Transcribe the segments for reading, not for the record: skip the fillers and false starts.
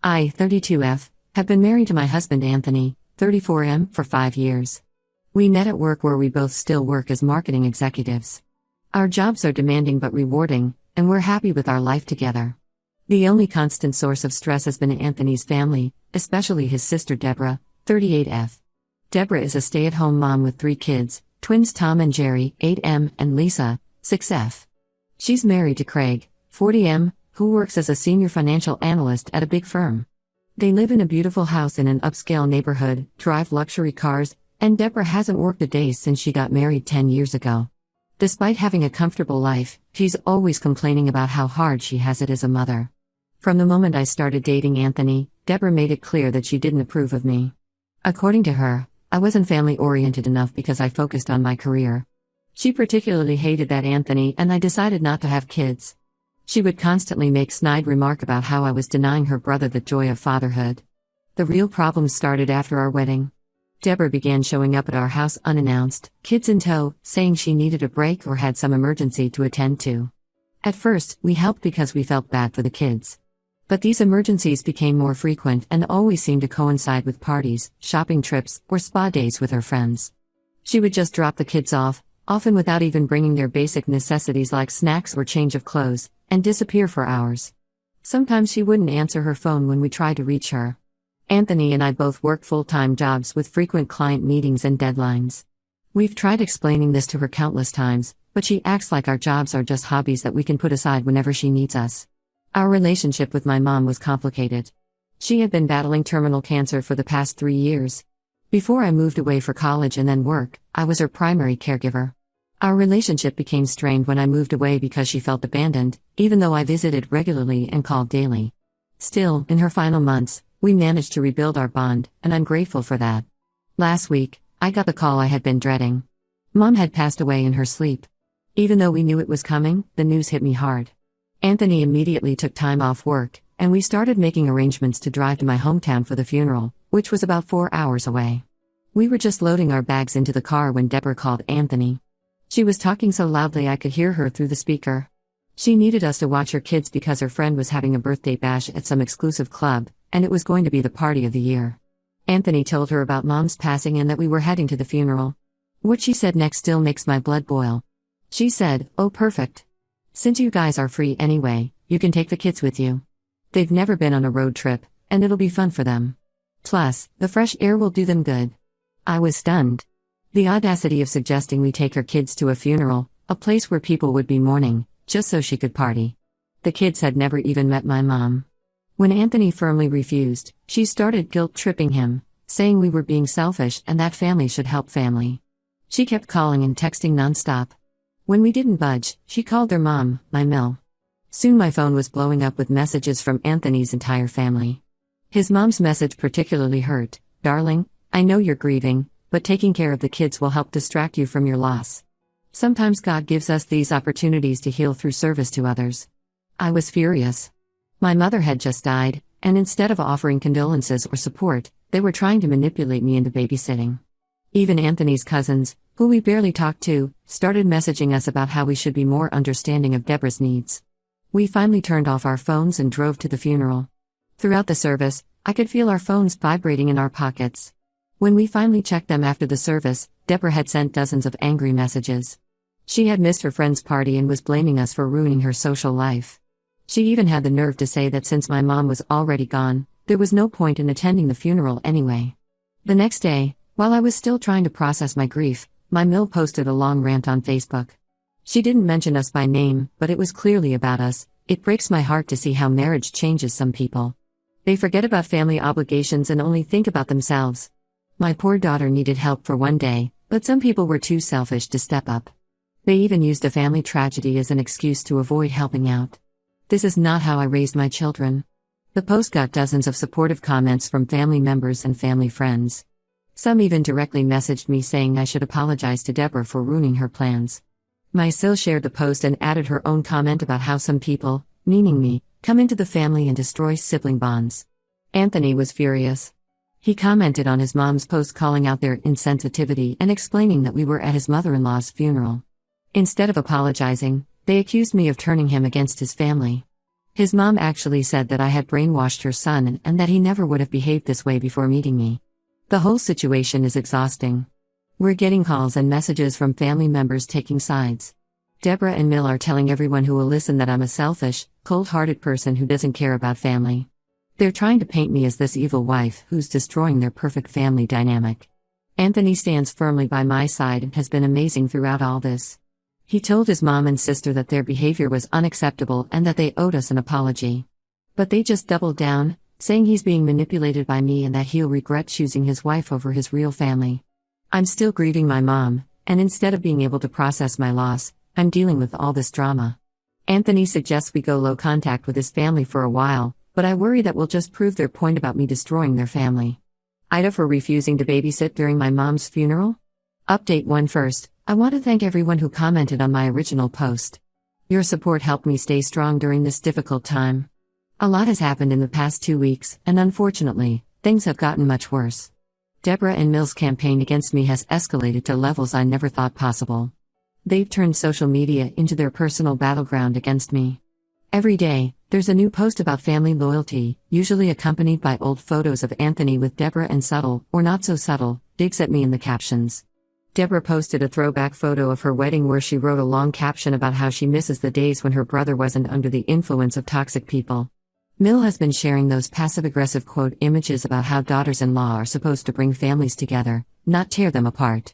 I, 32F, have been married to my husband Anthony, 34M, for 5 years. We met at work where we both still work as marketing executives. Our jobs are demanding but rewarding, and we're happy with our life together. The only constant source of stress has been Anthony's family, especially his sister Deborah, 38F. Deborah is a stay-at-home mom with 3 kids, twins Tom and Jerry, 8M, and Lisa, 6F. She's married to Craig, 40M, who works as a senior financial analyst at a big firm. They live in a beautiful house in an upscale neighborhood, drive luxury cars, and Deborah hasn't worked a day since she got married 10 years ago. Despite having a comfortable life, she's always complaining about how hard she has it as a mother. From the moment I started dating Anthony, Deborah made it clear that she didn't approve of me. According to her, I wasn't family-oriented enough because I focused on my career. She particularly hated that Anthony and I decided not to have kids. She would constantly make snide remark about how I was denying her brother the joy of fatherhood. The real problems started after our wedding. Deborah began showing up at our house unannounced, kids in tow, saying she needed a break or had some emergency to attend to. At first, we helped because we felt bad for the kids. But these emergencies became more frequent and always seemed to coincide with parties, shopping trips, or spa days with her friends. She would just drop the kids off, often without even bringing their basic necessities like snacks or change of clothes, and disappear for hours. Sometimes she wouldn't answer her phone when we tried to reach her. Anthony and I both work full-time jobs with frequent client meetings and deadlines. We've tried explaining this to her countless times, but she acts like our jobs are just hobbies that we can put aside whenever she needs us. Our relationship with my mom was complicated. She had been battling terminal cancer for the past 3 years. Before I moved away for college and then work, I was her primary caregiver. Our relationship became strained when I moved away because she felt abandoned, even though I visited regularly and called daily. Still, in her final months, we managed to rebuild our bond, and I'm grateful for that. Last week, I got the call I had been dreading. Mom had passed away in her sleep. Even though we knew it was coming, the news hit me hard. Anthony immediately took time off work, and we started making arrangements to drive to my hometown for the funeral, which was about 4 hours away. We were just loading our bags into the car when Deborah called Anthony. She was talking so loudly I could hear her through the speaker. She needed us to watch her kids because her friend was having a birthday bash at some exclusive club, and it was going to be the party of the year. Anthony told her about Mom's passing and that we were heading to the funeral. What she said next still makes my blood boil. She said, "Oh, perfect. Since you guys are free anyway, you can take the kids with you. They've never been on a road trip, and it'll be fun for them. Plus, the fresh air will do them good." I was stunned. The audacity of suggesting we take her kids to a funeral, a place where people would be mourning, just so she could party. The kids had never even met my mom. When Anthony firmly refused, she started guilt-tripping him, saying we were being selfish and that family should help family. She kept calling and texting nonstop. When we didn't budge, she called their mom, my Mill. Soon my phone was blowing up with messages from Anthony's entire family. His mom's message particularly hurt. "Darling, I know you're grieving, but taking care of the kids will help distract you from your loss. Sometimes God gives us these opportunities to heal through service to others." I was furious. My mother had just died, and instead of offering condolences or support, they were trying to manipulate me into babysitting. Even Anthony's cousins, who we barely talked to, started messaging us about how we should be more understanding of Deborah's needs. We finally turned off our phones and drove to the funeral. Throughout the service, I could feel our phones vibrating in our pockets. When we finally checked them after the service, Deborah had sent dozens of angry messages. She had missed her friend's party and was blaming us for ruining her social life. She even had the nerve to say that since my mom was already gone, there was no point in attending the funeral anyway. The next day, while I was still trying to process my grief, my Mill posted a long rant on Facebook. She didn't mention us by name, but it was clearly about us. It breaks my heart to see how marriage changes some people. They forget about family obligations and only think about themselves. My poor daughter needed help for one day, but some people were too selfish to step up. They even used a family tragedy as an excuse to avoid helping out. This is not how I raised my children. The post got dozens of supportive comments from family members and family friends. Some even directly messaged me saying I should apologize to Deborah for ruining her plans. My sil shared the post and added her own comment about how some people, meaning me, come into the family and destroy sibling bonds. Anthony was furious. He commented on his mom's post calling out their insensitivity and explaining that we were at his mother-in-law's funeral. Instead of apologizing, they accused me of turning him against his family. His mom actually said that I had brainwashed her son and that he never would have behaved this way before meeting me. The whole situation is exhausting. We're getting calls and messages from family members taking sides. Deborah and Mill are telling everyone who will listen that I'm a selfish, cold-hearted person who doesn't care about family. They're trying to paint me as this evil wife who's destroying their perfect family dynamic. Anthony stands firmly by my side and has been amazing throughout all this. He told his mom and sister that their behavior was unacceptable and that they owed us an apology. But they just doubled down, saying he's being manipulated by me and that he'll regret choosing his wife over his real family. I'm still grieving my mom, and instead of being able to process my loss, I'm dealing with all this drama. Anthony suggests we go low contact with his family for a while, but I worry that will just prove their point about me destroying their family. Ida for refusing to babysit during my mom's funeral? Update 1 first, I want to thank everyone who commented on my original post. Your support helped me stay strong during this difficult time. A lot has happened in the past 2 weeks, and unfortunately, things have gotten much worse. Deborah and Mill's campaign against me has escalated to levels I never thought possible. They've turned social media into their personal battleground against me. Every day, there's a new post about family loyalty, usually accompanied by old photos of Anthony with Deborah and subtle, or not so subtle, digs at me in the captions. Deborah posted a throwback photo of her wedding where she wrote a long caption about how she misses the days when her brother wasn't under the influence of toxic people. Mill has been sharing those passive-aggressive quote images about how daughters-in-law are supposed to bring families together, not tear them apart.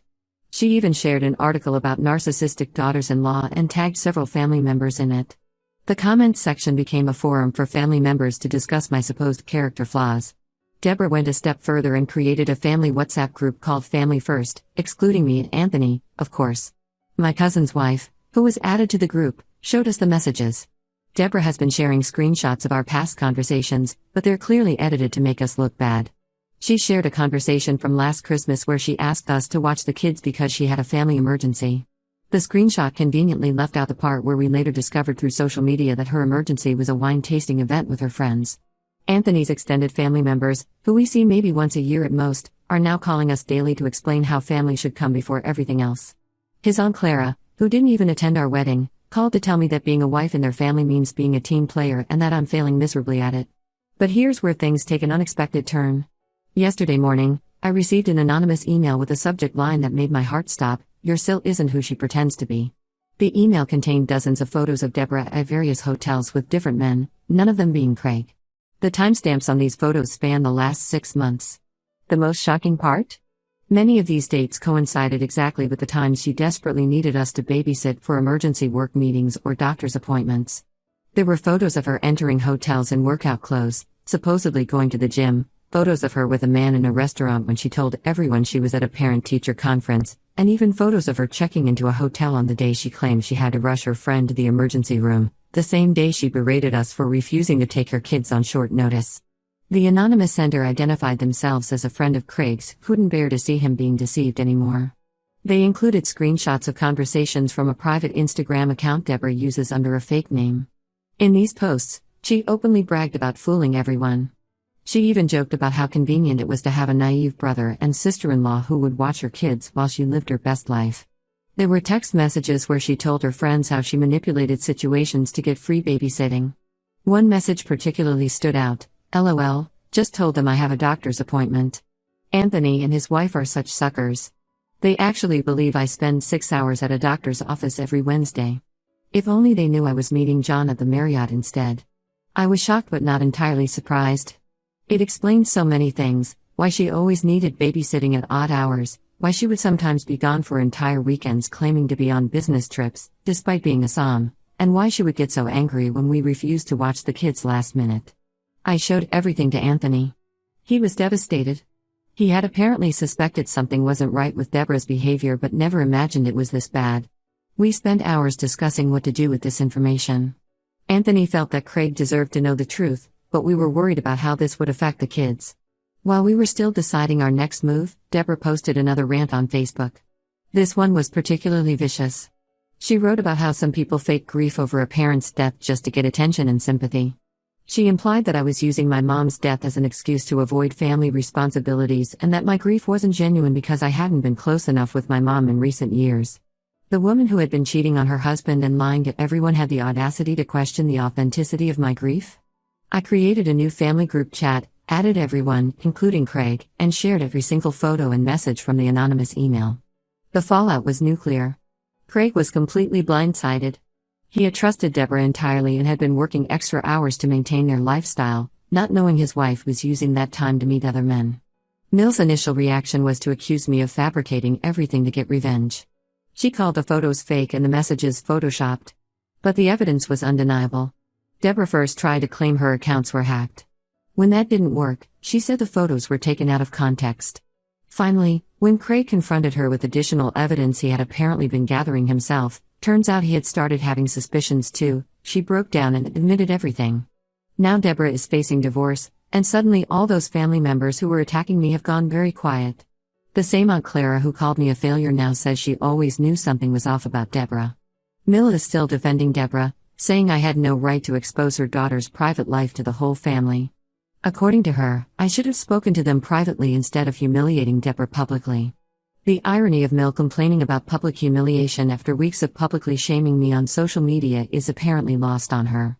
She even shared an article about narcissistic daughters-in-law and tagged several family members in it. The comments section became a forum for family members to discuss my supposed character flaws. Deborah went a step further and created a family WhatsApp group called Family First, excluding me and Anthony, of course. My cousin's wife, who was added to the group, showed us the messages. Deborah has been sharing screenshots of our past conversations, but they're clearly edited to make us look bad. She shared a conversation from last Christmas where she asked us to watch the kids because she had a family emergency. The screenshot conveniently left out the part where we later discovered through social media that her emergency was a wine-tasting event with her friends. Anthony's extended family members, who we see maybe once a year at most, are now calling us daily to explain how family should come before everything else. His Aunt Clara, who didn't even attend our wedding, called to tell me that being a wife in their family means being a team player and that I'm failing miserably at it. But here's where things take an unexpected turn. Yesterday morning, I received an anonymous email with a subject line that made my heart stop: "Your Sil isn't who she pretends to be." The email contained dozens of photos of Deborah at various hotels with different men, none of them being Craig. The timestamps on these photos span the last 6 months. The most shocking part? Many of these dates coincided exactly with the times she desperately needed us to babysit for emergency work meetings or doctor's appointments. There were photos of her entering hotels in workout clothes, supposedly going to the gym, photos of her with a man in a restaurant when she told everyone she was at a parent-teacher conference, and even photos of her checking into a hotel on the day she claimed she had to rush her friend to the emergency room, the same day she berated us for refusing to take her kids on short notice. The anonymous sender identified themselves as a friend of Craig's who couldn't bear to see him being deceived anymore. They included screenshots of conversations from a private Instagram account Deborah uses under a fake name. In these posts, she openly bragged about fooling everyone. She even joked about how convenient it was to have a naive brother and sister-in-law who would watch her kids while she lived her best life. There were text messages where she told her friends how she manipulated situations to get free babysitting. One message particularly stood out: "LOL, just told them I have a doctor's appointment." Anthony and his wife are such suckers. They actually believe I spend 6 hours at a doctor's office every Wednesday. If only they knew I was meeting John at the Marriott instead. I was shocked but not entirely surprised. It explains so many things: why she always needed babysitting at odd hours, why she would sometimes be gone for entire weekends claiming to be on business trips, despite being a som, and why she would get so angry when we refused to watch the kids last minute. I showed everything to Anthony. He was devastated. He had apparently suspected something wasn't right with Deborah's behavior but never imagined it was this bad. We spent hours discussing what to do with this information. Anthony felt that Craig deserved to know the truth, but we were worried about how this would affect the kids. While we were still deciding our next move, Deborah posted another rant on Facebook. This one was particularly vicious. She wrote about how some people fake grief over a parent's death just to get attention and sympathy. She implied that I was using my mom's death as an excuse to avoid family responsibilities and that my grief wasn't genuine because I hadn't been close enough with my mom in recent years. The woman who had been cheating on her husband and lying to everyone had the audacity to question the authenticity of my grief? I created a new family group chat, added everyone, including Craig, and shared every single photo and message from the anonymous email. The fallout was nuclear. Craig was completely blindsided. He had trusted Deborah entirely and had been working extra hours to maintain their lifestyle, not knowing his wife was using that time to meet other men. Mill's initial reaction was to accuse me of fabricating everything to get revenge. She called the photos fake and the messages photoshopped. But the evidence was undeniable. Deborah first tried to claim her accounts were hacked. When that didn't work, she said the photos were taken out of context. Finally, when Craig confronted her with additional evidence he had apparently been gathering himself, turns out he had started having suspicions too, she broke down and admitted everything. Now Deborah is facing divorce, and suddenly all those family members who were attacking me have gone very quiet. The same Aunt Clara who called me a failure now says she always knew something was off about Deborah. Mill is still defending Deborah, saying I had no right to expose her daughter's private life to the whole family. According to her, I should have spoken to them privately instead of humiliating Deborah publicly. The irony of Mill complaining about public humiliation after weeks of publicly shaming me on social media is apparently lost on her.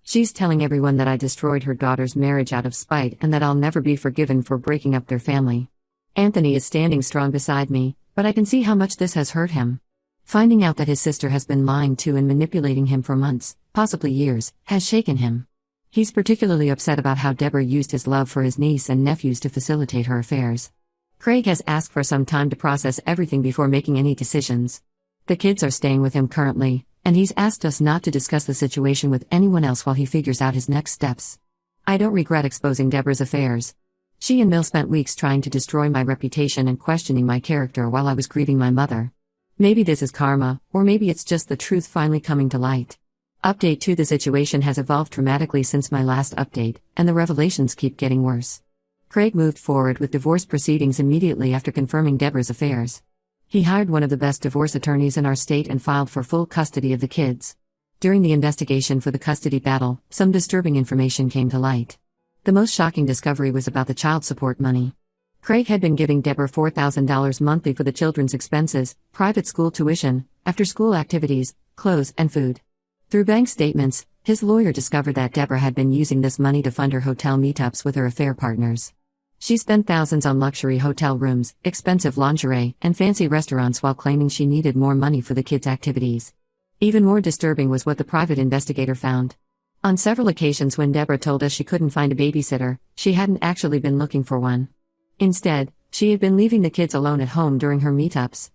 She's telling everyone that I destroyed her daughter's marriage out of spite and that I'll never be forgiven for breaking up their family. Anthony is standing strong beside me, but I can see how much this has hurt him. Finding out that his sister has been lying to and manipulating him for months, possibly years, has shaken him. He's particularly upset about how Deborah used his love for his niece and nephews to facilitate her affairs. Craig has asked for some time to process everything before making any decisions. The kids are staying with him currently, and he's asked us not to discuss the situation with anyone else while he figures out his next steps. I don't regret exposing Deborah's affairs. She and Mill spent weeks trying to destroy my reputation and questioning my character while I was grieving my mother. Maybe this is karma, or maybe it's just the truth finally coming to light. Update 2: The situation has evolved dramatically since my last update, and the revelations keep getting worse. Craig moved forward with divorce proceedings immediately after confirming Deborah's affairs. He hired one of the best divorce attorneys in our state and filed for full custody of the kids. During the investigation for the custody battle, some disturbing information came to light. The most shocking discovery was about the child support money. Craig had been giving Deborah $4,000 monthly for the children's expenses, private school tuition, after-school activities, clothes, and food. Through bank statements, his lawyer discovered that Deborah had been using this money to fund her hotel meetups with her affair partners. She spent thousands on luxury hotel rooms, expensive lingerie, and fancy restaurants while claiming she needed more money for the kids' activities. Even more disturbing was what the private investigator found. On several occasions when Deborah told us she couldn't find a babysitter, she hadn't actually been looking for one. Instead, she had been leaving the kids alone at home during her meetups.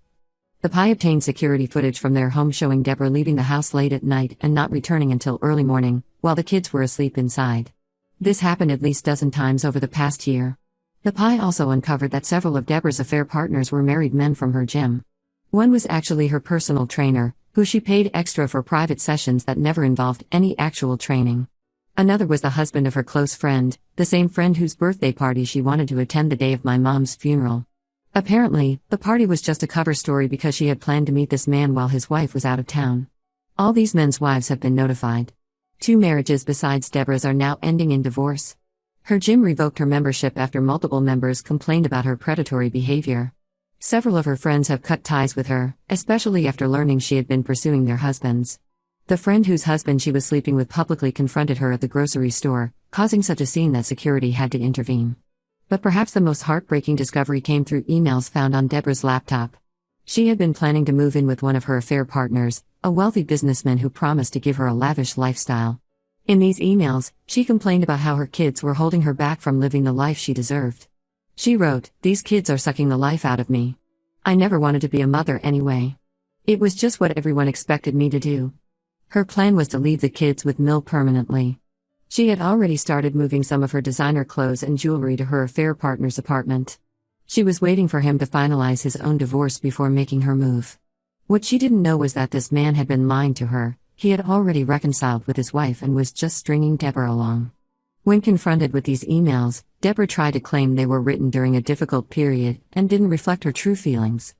The PI obtained security footage from their home showing Deborah leaving the house late at night and not returning until early morning, while the kids were asleep inside. This happened at least a dozen times over the past year. The PI also uncovered that several of Deborah's affair partners were married men from her gym. One was actually her personal trainer, who she paid extra for private sessions that never involved any actual training. Another was the husband of her close friend, the same friend whose birthday party she wanted to attend the day of my mom's funeral. Apparently, the party was just a cover story because she had planned to meet this man while his wife was out of town. All these men's wives have been notified. 2 marriages besides Deborah's are now ending in divorce. Her gym revoked her membership after multiple members complained about her predatory behavior. Several of her friends have cut ties with her, especially after learning she had been pursuing their husbands. The friend whose husband she was sleeping with publicly confronted her at the grocery store, causing such a scene that security had to intervene. But perhaps the most heartbreaking discovery came through emails found on Deborah's laptop. She had been planning to move in with one of her affair partners, a wealthy businessman who promised to give her a lavish lifestyle. In these emails, she complained about how her kids were holding her back from living the life she deserved. She wrote, "These kids are sucking the life out of me. I never wanted to be a mother anyway. It was just what everyone expected me to do." Her plan was to leave the kids with Mill permanently. She had already started moving some of her designer clothes and jewelry to her affair partner's apartment. She was waiting for him to finalize his own divorce before making her move. What she didn't know was that this man had been lying to her. He had already reconciled with his wife and was just stringing Deborah along. When confronted with these emails, Deborah tried to claim they were written during a difficult period and didn't reflect her true feelings.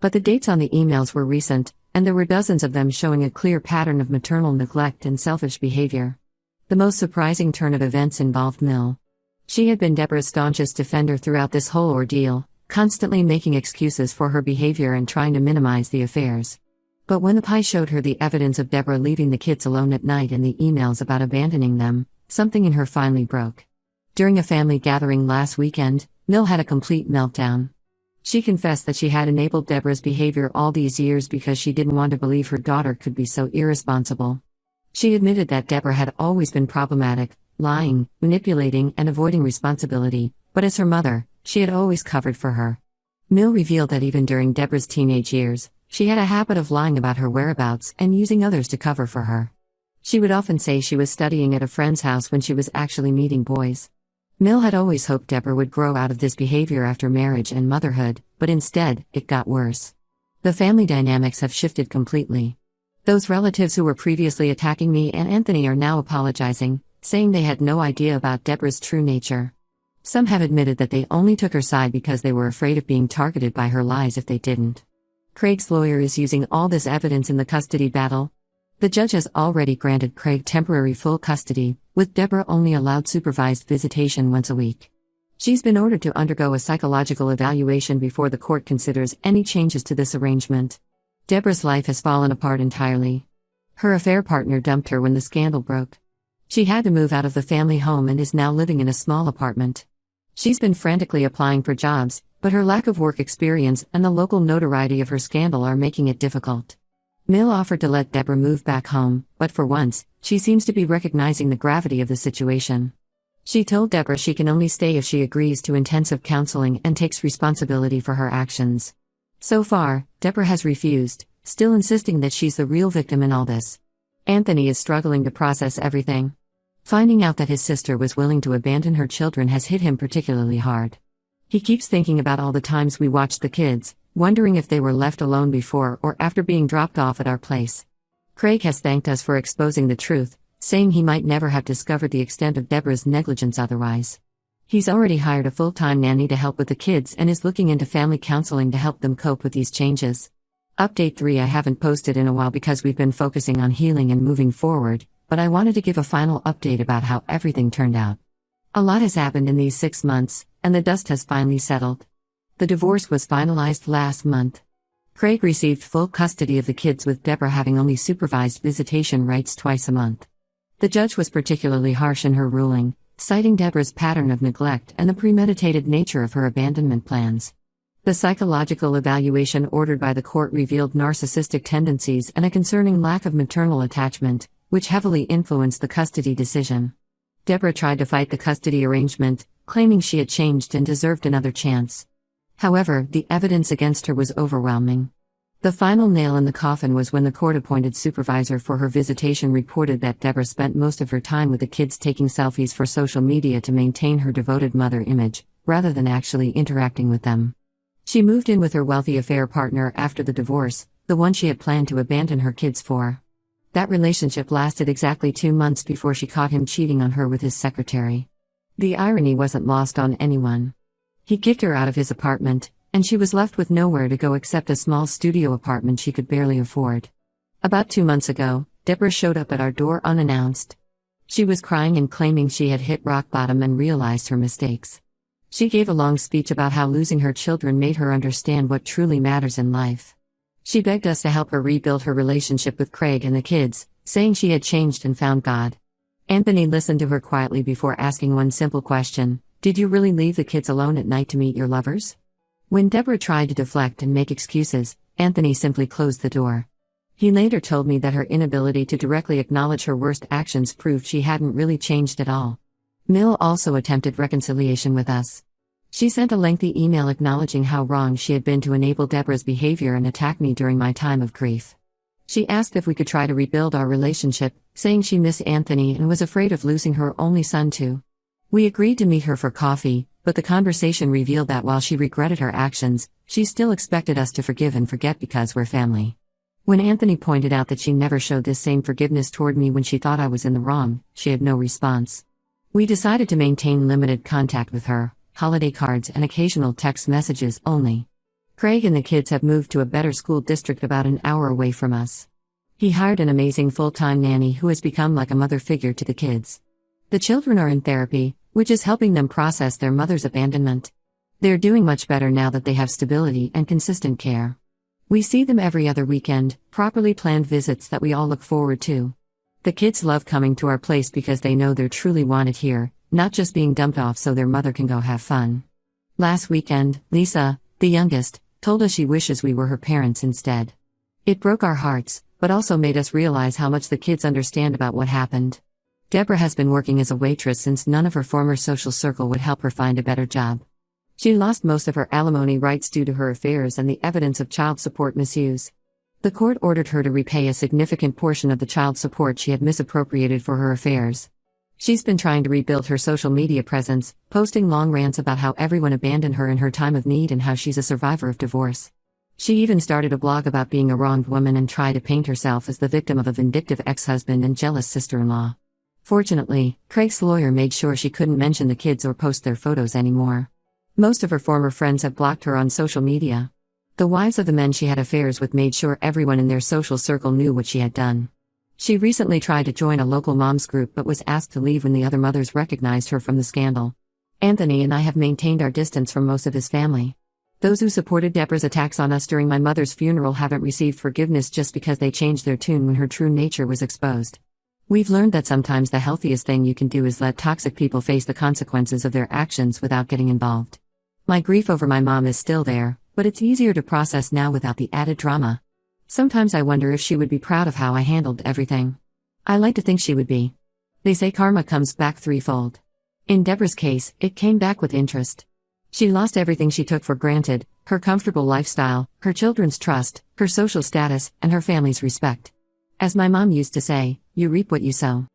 But the dates on the emails were recent, and there were dozens of them showing a clear pattern of maternal neglect and selfish behavior. The most surprising turn of events involved Mill. She had been Deborah's staunchest defender throughout this whole ordeal, constantly making excuses for her behavior and trying to minimize the affairs. But when the PI showed her the evidence of Deborah leaving the kids alone at night and the emails about abandoning them, something in her finally broke. During a family gathering last weekend, Mill had a complete meltdown. She confessed that she had enabled Deborah's behavior all these years because she didn't want to believe her daughter could be so irresponsible. She admitted that Deborah had always been problematic, lying, manipulating, and avoiding responsibility, but as her mother, she had always covered for her. Mill revealed that even during Deborah's teenage years, she had a habit of lying about her whereabouts and using others to cover for her. She would often say she was studying at a friend's house when she was actually meeting boys. Mill had always hoped Deborah would grow out of this behavior after marriage and motherhood, but instead, it got worse. The family dynamics have shifted completely. Those relatives who were previously attacking me and Anthony are now apologizing, saying they had no idea about Deborah's true nature. Some have admitted that they only took her side because they were afraid of being targeted by her lies if they didn't. Craig's lawyer is using all this evidence in the custody battle. The judge has already granted Craig temporary full custody, with Deborah only allowed supervised visitation once a week. She's been ordered to undergo a psychological evaluation before the court considers any changes to this arrangement. Deborah's life has fallen apart entirely. Her affair partner dumped her when the scandal broke. She had to move out of the family home and is now living in a small apartment. She's been frantically applying for jobs, but her lack of work experience and the local notoriety of her scandal are making it difficult. Mill offered to let Deborah move back home, but for once, she seems to be recognizing the gravity of the situation. She told Deborah she can only stay if she agrees to intensive counseling and takes responsibility for her actions. So far, Deborah has refused, still insisting that she's the real victim in all this. Anthony is struggling to process everything. Finding out that his sister was willing to abandon her children has hit him particularly hard. He keeps thinking about all the times we watched the kids, wondering if they were left alone before or after being dropped off at our place. Craig has thanked us for exposing the truth, saying he might never have discovered the extent of Deborah's negligence otherwise. He's already hired a full-time nanny to help with the kids and is looking into family counseling to help them cope with these changes. Update 3: I haven't posted in a while because we've been focusing on healing and moving forward, but I wanted to give a final update about how everything turned out. A lot has happened in these 6 months, and the dust has finally settled. The divorce was finalized last month. Craig received full custody of the kids, with Deborah having only supervised visitation rights twice a month. The judge was particularly harsh in her ruling, citing Deborah's pattern of neglect and the premeditated nature of her abandonment plans. The psychological evaluation ordered by the court revealed narcissistic tendencies and a concerning lack of maternal attachment, which heavily influenced the custody decision. Deborah tried to fight the custody arrangement, claiming she had changed and deserved another chance. However, the evidence against her was overwhelming. The final nail in the coffin was when the court-appointed supervisor for her visitation reported that Deborah spent most of her time with the kids taking selfies for social media to maintain her devoted mother image, rather than actually interacting with them. She moved in with her wealthy affair partner after the divorce, the one she had planned to abandon her kids for. That relationship lasted exactly 2 months before she caught him cheating on her with his secretary. The irony wasn't lost on anyone. He kicked her out of his apartment, and she was left with nowhere to go except a small studio apartment she could barely afford. About 2 months ago, Deborah showed up at our door unannounced. She was crying and claiming she had hit rock bottom and realized her mistakes. She gave a long speech about how losing her children made her understand what truly matters in life. She begged us to help her rebuild her relationship with Craig and the kids, saying she had changed and found God. Anthony listened to her quietly before asking one simple question: "Did you really leave the kids alone at night to meet your lovers?" When Deborah tried to deflect and make excuses, Anthony simply closed the door. He later told me that her inability to directly acknowledge her worst actions proved she hadn't really changed at all. Mill also attempted reconciliation with us. She sent a lengthy email acknowledging how wrong she had been to enable Deborah's behavior and attack me during my time of grief. She asked if we could try to rebuild our relationship, saying she missed Anthony and was afraid of losing her only son too. We agreed to meet her for coffee, but the conversation revealed that while she regretted her actions, she still expected us to forgive and forget because we're family. When Anthony pointed out that she never showed this same forgiveness toward me when she thought I was in the wrong, she had no response. We decided to maintain limited contact with her, holiday cards and occasional text messages only. Craig and the kids have moved to a better school district about an hour away from us. He hired an amazing full-time nanny who has become like a mother figure to the kids. The children are in therapy, which is helping them process their mother's abandonment. They're doing much better now that they have stability and consistent care. We see them every other weekend, properly planned visits that we all look forward to. The kids love coming to our place because they know they're truly wanted here, not just being dumped off so their mother can go have fun. Last weekend, Lisa, the youngest, told us she wishes we were her parents instead. It broke our hearts, but also made us realize how much the kids understand about what happened. Deborah has been working as a waitress since none of her former social circle would help her find a better job. She lost most of her alimony rights due to her affairs and the evidence of child support misuse. The court ordered her to repay a significant portion of the child support she had misappropriated for her affairs. She's been trying to rebuild her social media presence, posting long rants about how everyone abandoned her in her time of need and how she's a survivor of divorce. She even started a blog about being a wronged woman and tried to paint herself as the victim of a vindictive ex-husband and jealous sister-in-law. Fortunately, Craig's lawyer made sure she couldn't mention the kids or post their photos anymore. Most of her former friends have blocked her on social media. The wives of the men she had affairs with made sure everyone in their social circle knew what she had done. She recently tried to join a local moms group but was asked to leave when the other mothers recognized her from the scandal. Anthony and I have maintained our distance from most of his family. Those who supported Deborah's attacks on us during my mother's funeral haven't received forgiveness just because they changed their tune when her true nature was exposed. We've learned that sometimes the healthiest thing you can do is let toxic people face the consequences of their actions without getting involved. My grief over my mom is still there, but it's easier to process now without the added drama. Sometimes I wonder if she would be proud of how I handled everything. I like to think she would be. They say karma comes back threefold. In Deborah's case, it came back with interest. She lost everything she took for granted: her comfortable lifestyle, her children's trust, her social status, and her family's respect. As my mom used to say, you reap what you sow.